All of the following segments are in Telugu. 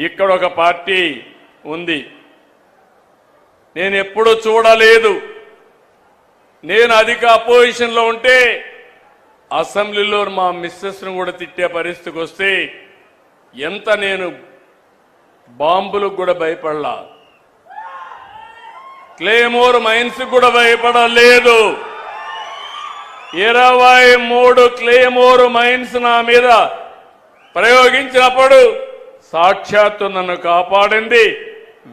ఇక్కడ ఒక పార్టీ ఉంది. నేను ఎప్పుడూ చూడలేదు. నేను అధిక అపోజిషన్లో ఉంటే అసెంబ్లీలో మా మిస్సెస్ను కూడా తిట్టే పరిస్థితికి వస్తే ఎంత నేను బాంబులకు కూడా భయపడలా, క్లేమోర్ మైన్స్ కూడా భయపడలేదు. 23 క్లేమోర్ మైన్స్ నా మీద ప్రయోగించినప్పుడు సాక్షాత్తు నన్ను కాపాడింది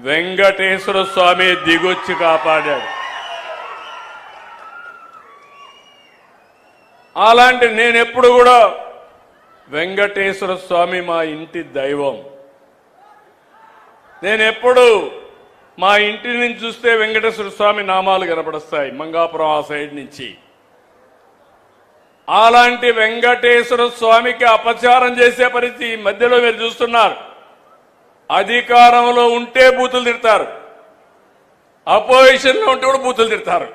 వెంకటేశ్వర స్వామి దిగొచ్చి కాపాడాడు. అలాంటి నేను ఎప్పుడు కూడా వెంకటేశ్వర స్వామి మా ఇంటి దైవం. నేను ఎప్పుడు మా ఇంటి నుంచి చూస్తే వెంకటేశ్వర స్వామి నామాలు కనపడస్తాయి మంగాపురం ఆ సైడ్ నుంచి. అలాంటి వెంకటేశ్వర స్వామికి అపచారం చేసే పరిస్థితి మధ్యలో మీరు చూస్తున్నారు. అధికారంలో ఉంటే బూతులు తిడతారు, అపోజిషన్లో ఉంటే కూడా బూతులు తిడతారు.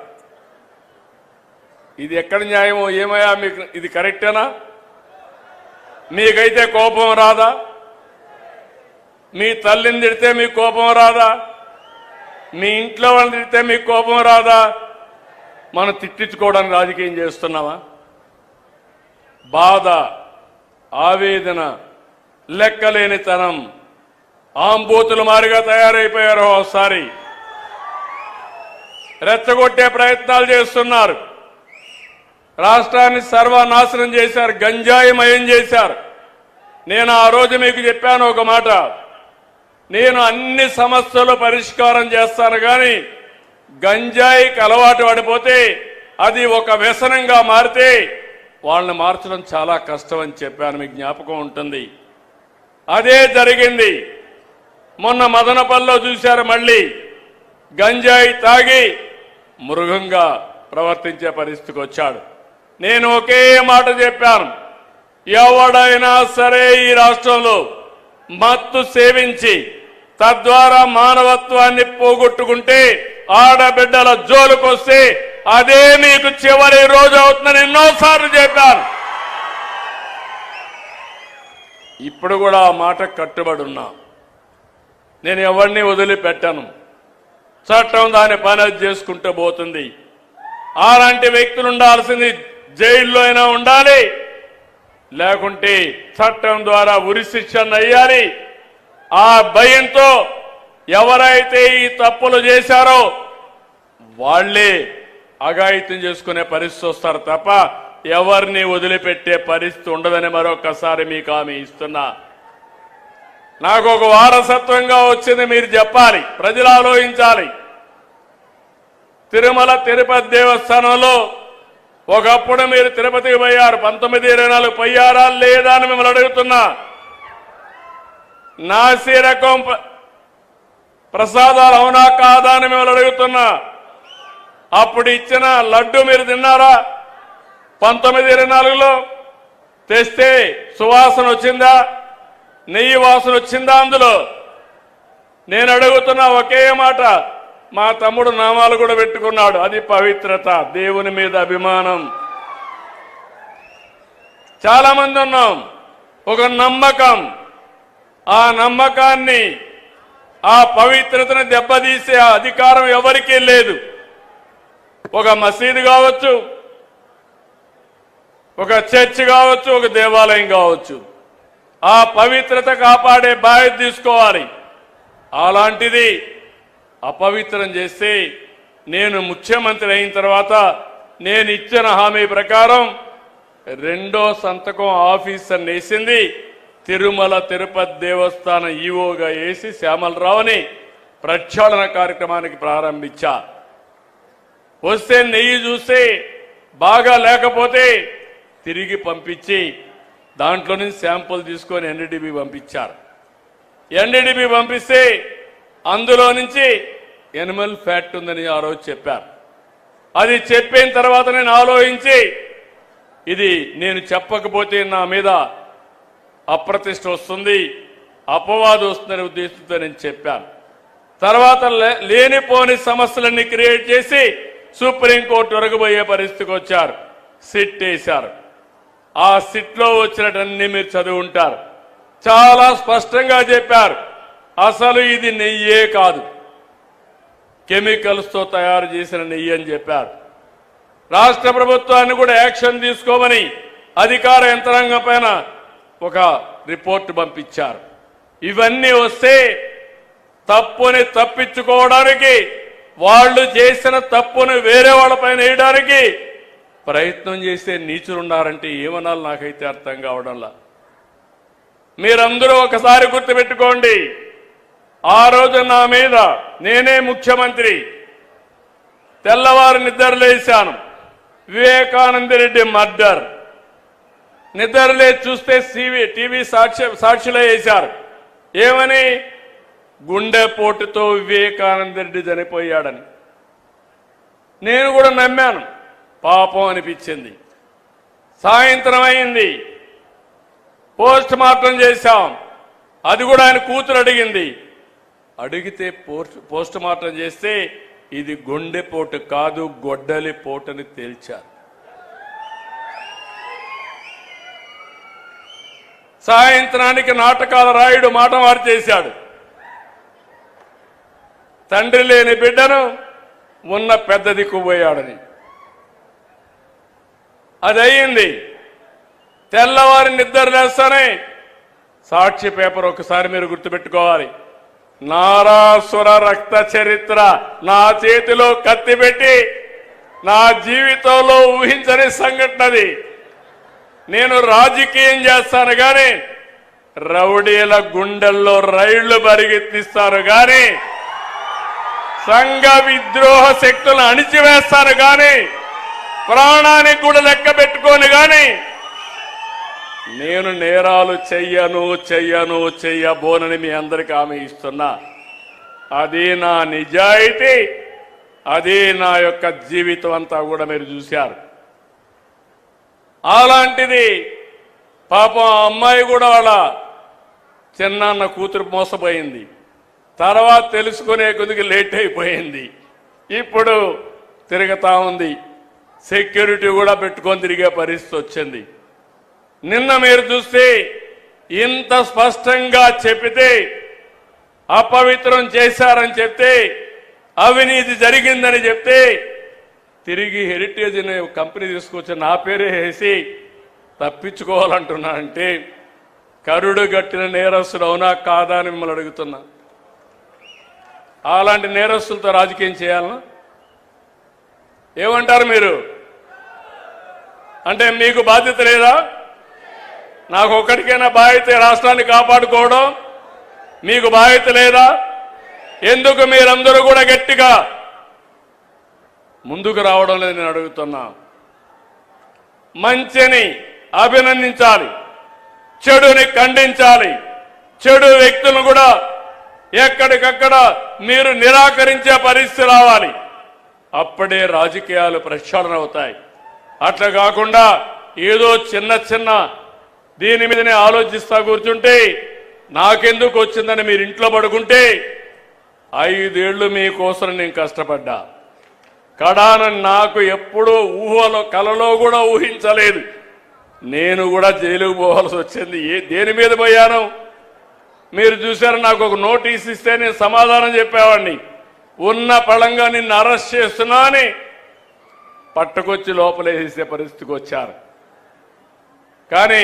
ఇది ఎక్కడ న్యాయమో ఏమయ్యా? మీకు ఇది కరెక్టేనా? మీకైతే కోపం రాదా? మీ తల్లిని తిడితే మీకు కోపం రాదా? మీ ఇంట్లో వాళ్ళని తిడితే మీకు కోపం రాదా? మనం తిట్టించుకోవడానికి రాజకీయం చేస్తున్నామా? బాధ, ఆవేదన, లెక్కలేనితనం, ఆంబూతులు మారిగా తయారైపోయారు. ఒకసారి రెచ్చగొట్టే ప్రయత్నాలు చేస్తున్నారు. రాష్ట్రాన్ని సర్వనాశనం చేశారు, గంజాయిమయం చేశారు. నేను ఆ రోజు మీకు చెప్పాను ఒక మాట, నేను అన్ని సమస్యలు పరిష్కారం చేస్తాను కానీ గంజాయికి అలవాటు పడిపోతే అది ఒక వ్యసనంగా మారితే వాళ్ళని మార్చడం చాలా కష్టం అని చెప్పాను. మీకు జ్ఞాపకం ఉంటుంది. అదే జరిగింది. మొన్న మదనపల్లిలో చూశారు, మళ్ళీ గంజాయి తాగి మృగంగా ప్రవర్తించే పరిస్థితికి వచ్చాడు. నేను ఒకే మాట చెప్పాను, ఎవడైనా సరే ఈ రాష్ట్రంలో మత్తు సేవించి తద్వారా మానవత్వాన్ని పోగొట్టుకుంటే ఆడబిడ్డల జోలుకొస్తే అదే మీకు చివరి రోజు అవుతుందని ఎన్నోసార్లు చెప్పాను. ఇప్పుడు కూడా ఆ మాట కట్టుబడి ఉన్నా. నేను ఎవరిని వదిలిపెట్టాను. చట్టం దాని పని అది చేసుకుంటూ పోతుంది. అలాంటి వ్యక్తులు ఉండాల్సింది జైల్లో అయినా ఉండాలి, లేకుంటే చట్టం ద్వారా ఉరి శిక్షణ అయ్యాలి. ఆ భయంతో ఎవరైతే ఈ తప్పులు చేశారో వాళ్లే అఘాయిత్యం చేసుకునే పరిస్థితి వస్తారు తప్ప ఎవరిని వదిలిపెట్టే పరిస్థితి ఉండదని మరొకసారి మీకు హామీ ఇస్తున్నా. నాకు ఒక వారసత్వంగా వచ్చింది మీరు చెప్పాలి, ప్రజలు ఆలోచించాలి. తిరుమల తిరుపతి దేవస్థానంలో ఒకప్పుడు మీరు తిరుపతికి పోయారు, 1924 పోయారా లేదా అని మిమ్మల్ని అడుగుతున్నా. నాసి రకం ప్రసాదాలు అవునా కాదా అని మిమ్మల్ని అడుగుతున్నా. అప్పుడు ఇచ్చిన లడ్డు మీరు తిన్నారా? 1924లో తెస్తే సువాసన వచ్చిందా? నెయ్యి వాసన వచ్చిందా అందులో? నేను అడుగుతున్నా ఒకే మాట. మా తమ్ముడు నామాలు కూడా పెట్టుకున్నాడు, అది పవిత్రత, దేవుని మీద అభిమానం. చాలా మంది ఉన్నాం, ఒక నమ్మకం. ఆ నమ్మకాన్ని, ఆ పవిత్రతను దెబ్బతీసే అధికారం ఎవరికీ లేదు. ఒక మసీదు కావచ్చు, ఒక చర్చ్ కావచ్చు, ఒక దేవాలయం కావచ్చు, ఆ పవిత్రత కాపాడే బాధ్యత తీసుకోవాలి. అలాంటిది అపవిత్రం చేస్తే నేను ముఖ్యమంత్రి అయిన తర్వాత నేను ఇచ్చిన హామీ ప్రకారం రెండో సంతకం ఆఫీసర్ వేసింది తిరుమల తిరుపతి దేవస్థానం ఈవోగా వేసి శ్యామలరావుని ప్రక్షాళన కార్యక్రమానికి ప్రారంభించా. వస్తే నెయ్యి చూస్తే బాగా లేకపోతే తిరిగి పంపించి దాంట్లో నుంచి శాంపుల్ తీసుకొని ఎన్డీడీబీ పంపించారు. ఎన్డీడీబీ పంపిస్తే అందులో నుంచి ఎనిమల్ ఫ్యాట్ ఉందని ఆ రోజు చెప్పారు. అది చెప్పిన తర్వాత నేను ఆలోచించి ఇది నేను చెప్పకపోతే నా మీద అప్రతిష్ట వస్తుంది, అపవాదం వస్తుందనే ఉద్దేశంతో నేను చెప్పాను. తర్వాత లేనిపోని సమస్యలన్నీ క్రియేట్ చేసి సుప్రీంకోర్టు వరకు పోయే పరిస్థితికి వచ్చారు. సిట్ వేశారు. ఆ సిట్లో వచ్చినటన్నీ మీరు చదివి ఉంటారు. చాలా స్పష్టంగా చెప్పారు, అసలు ఇది నెయ్యే కాదు, కెమికల్స్తో తయారు చేసిన నెయ్యి అని చెప్పారు. రాష్ట్ర ప్రభుత్వాన్ని కూడా యాక్షన్ తీసుకోమని అధికార యంత్రాంగం పైన ఒక రిపోర్ట్ పంపించారు. ఇవన్నీ వస్తే తప్పుని తప్పించుకోవడానికి, వాళ్ళు చేసిన తప్పును వేరే వాళ్ళపైన వేయడానికి ప్రయత్నం చేసే నీచులున్నారంటే ఏమనాలి నాకైతే అర్థం కావడంలా. మీరందరూ ఒకసారి గుర్తుపెట్టుకోండి, ఆ రోజు నా మీద నేనే ముఖ్యమంత్రి, తెల్లవారు నిద్రలేశాను, వివేకానంద రెడ్డి మర్డర్, నిద్రలే చూస్తే టీవీ సాక్షిలో వేశారు. ఏమని? గుండెపోటుతో వివేకానంద రెడ్డి చనిపోయాడని. నేను కూడా నమ్మాను, పాపం అనిపించింది. సాయంత్రం అయింది, పోస్ట్ మార్టం చేశాం. అది కూడా ఆయన కూతురు అడిగింది. అడిగితే పోస్ట్ మార్టం చేస్తే ఇది గుండెపోటు కాదు, గొడ్డలి పోటని తేల్చారు. సాయంత్రానికి నాటకాల రాయుడు మాట మారు చేశాడు. తండ్రి లేని బిడ్డను ఉన్న పెద్ద దిక్కుపోయాడని. అది అయ్యింది. తెల్లవారి నిద్రలేస్తానే సాక్షి పేపర్ ఒకసారి మీరు గుర్తుపెట్టుకోవాలి. నారాసుర రక్త చరిత్ర నా చేతిలో కత్తి పెట్టి నా జీవితంలో ఊహించని సంఘటనది. నేను రాజకీయం చేస్తాను కానీ రౌడీల గుండెల్లో రైళ్లు పరిగెత్తిస్తాను కానీ సంఘ విద్రోహ శక్తులను అణిచివేస్తాను కానీ ప్రాణానికి కూడా లెక్క పెట్టుకోను కానీ నేను నేరాలు చెయ్యబోనని మీ అందరికీ హామీ ఇస్తున్నా. అది నా నిజాయితీ, అది నా యొక్క జీవితం అంతా కూడా మీరు చూశారు. అలాంటిది పాపం ఆ అమ్మాయి కూడా వాళ్ళ చిన్నాన్న కూతురు మోసపోయింది. తర్వాత తెలుసుకునే కొద్దిగా లేట్ అయిపోయింది. ఇప్పుడు తిరుగుతా ఉంది. సెక్యూరిటీ కూడా పెట్టుకొని తిరిగే పరిస్థితి వచ్చింది. నిన్న మీరు చూస్తే ఇంత స్పష్టంగా చెప్పితే, అపవిత్రం చేశారని చెప్తే, అవినీతి జరిగిందని చెప్తే తిరిగి హెరిటేజ్ అనే కంపెనీ తీసుకొచ్చి నా పేరే వేసి తప్పించుకోవాలంటున్నానంటే కరుడు గట్టిన నేరస్తుడు అవునా కాదా అని మిమ్మల్ని అడుగుతున్నా. అలాంటి నేరస్తులతో రాజకీయం చేయాలనా? ఏమంటారు మీరు? అంటే మీకు బాధ్యత లేదా? నాకు ఒక్కడికైనా బాధ్యత రాష్ట్రాన్ని కాపాడుకోవడం? మీకు బాధ్యత లేదా? ఎందుకు మీరందరూ కూడా గట్టిగా ముందుకు రావడం లేదు నేను అడుగుతున్నా. మంచిని అభినందించాలి, చెడుని ఖండించాలి, చెడు వ్యక్తులను కూడా ఎక్కడికక్కడ మీరు నిరాకరించే పరిస్థితి రావాలి. అప్పుడే రాజకీయాలు ప్రక్షాళన అవుతాయి. అట్లా కాకుండా ఏదో చిన్న దీని మీదనే ఆలోచిస్తా కూర్చుంటే నాకెందుకు వచ్చిందని మీరు ఇంట్లో పడుకుంటే 5 ఏళ్లు మీకోసం నేను కష్టపడ్డా. కడాన నాకు ఎప్పుడూ ఊహలో కలలో కూడా ఊహించలేదు. నేను కూడా జైలుకు పోవాల్సి వచ్చింది. దేని మీద పోయాను మీరు చూశారు. నాకు ఒక నోటీస్ ఇస్తే నేను సమాధానం చెప్పేవాడిని. ఉన్న పళంగా నిన్ను అరెస్ట్ చేస్తున్నా అని పట్టుకొచ్చి లోపలేసే పరిస్థితికి వచ్చారు. కానీ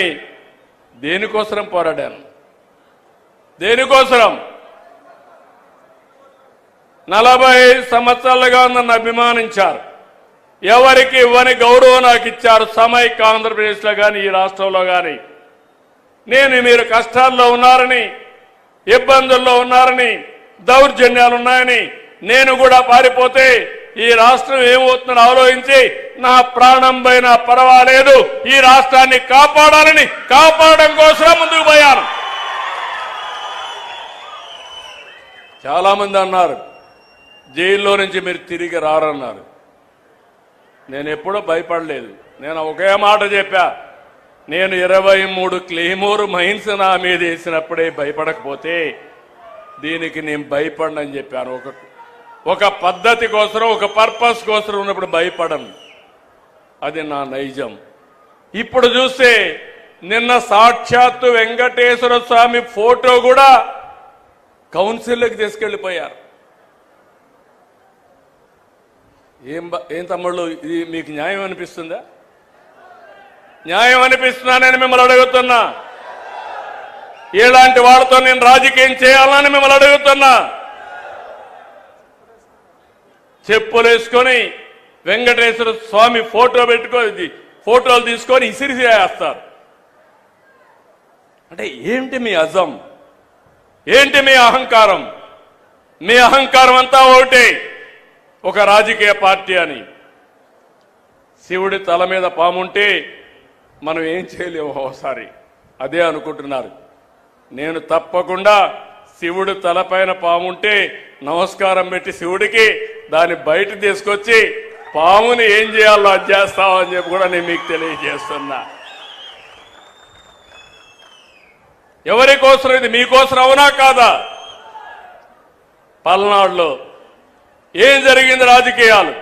దేనికోసం పోరాడాను? దేనికోసం? 45 సంవత్సరాలుగా నన్ను అభిమానించారు. ఎవరికి ఇవ్వని గౌరవం నాకు ఇచ్చారు. సమైక్య ఆంధ్రప్రదేశ్లో కానీ ఈ రాష్ట్రంలో కానీ నేను మీరు కష్టాల్లో ఉన్నారని, ఇబ్బందుల్లో ఉన్నారని, దౌర్జన్యాలు ఉన్నాయని నేను కూడా పారిపోతే ఈ రాష్ట్రం ఏమవుతుందని ఆలోచించి నా ప్రాణం పైన పర్వాలేదు ఈ రాష్ట్రాన్ని కాపాడాలని కాపాడడం కోసం ముందుకు పోయాను. చాలా మంది అన్నారు జైల్లో నుంచి మీరు తిరిగి రారన్నారు. నేను ఎప్పుడూ భయపడలేదు. నేను ఒకే మాట చెప్పా, నేను 23 క్లెయిమోర్ మైన్స్ నా మీద వేసినప్పుడే భయపడకపోతే దీనికి నేను భయపడనని చెప్పాను. ఒక పద్ధతి కోసం, ఒక పర్పస్ కోసం ఉన్నప్పుడు భయపడను. అది నా నైజం. ఇప్పుడు చూస్తే నిన్న సాక్షాత్తు వెంకటేశ్వర స్వామి ఫోటో కూడా కౌన్సిల్లోకి తీసుకెళ్లిపోయారు. ఏం తమ్ముళ్ళు, ఇది మీకు న్యాయం అనిపిస్తుందా? న్యాయం అనిపిస్తున్నానని మిమ్మల్ని అడుగుతున్నా. ఇలాంటి వాళ్ళతో నేను రాజకీయం చేయాలని మిమ్మల్ని అడుగుతున్నా. చెప్పులేసుకొని వెంకటేశ్వర స్వామి ఫోటో పెట్టుకొని ఫోటోలు తీసుకొని ఇసిరిసేస్తారు. అంటే ఏంటి మీ అజం? ఏంటి మీ అహంకారం? మీ అహంకారం అంతా ఒకటే, ఒక రాజకీయ పార్టీ అని. శివుడి తల మీద పాముంటే మనం ఏం చేయలేము ఒకసారి, అదే అనుకుంటున్నారు. నేను తప్పకుండా శివుడు తలపైన పాముంటే నమస్కారం పెట్టి శివుడికి దాన్ని బయట తీసుకొచ్చి పాముని ఏం చేయాలో అది చేస్తామని చెప్పి కూడా నేను మీకు తెలియజేస్తున్నా. ఎవరి కోసం ఇది? మీకోసం అవునా కాదా? పల్నాడులో ఏం జరిగింది? రాజకీయాలు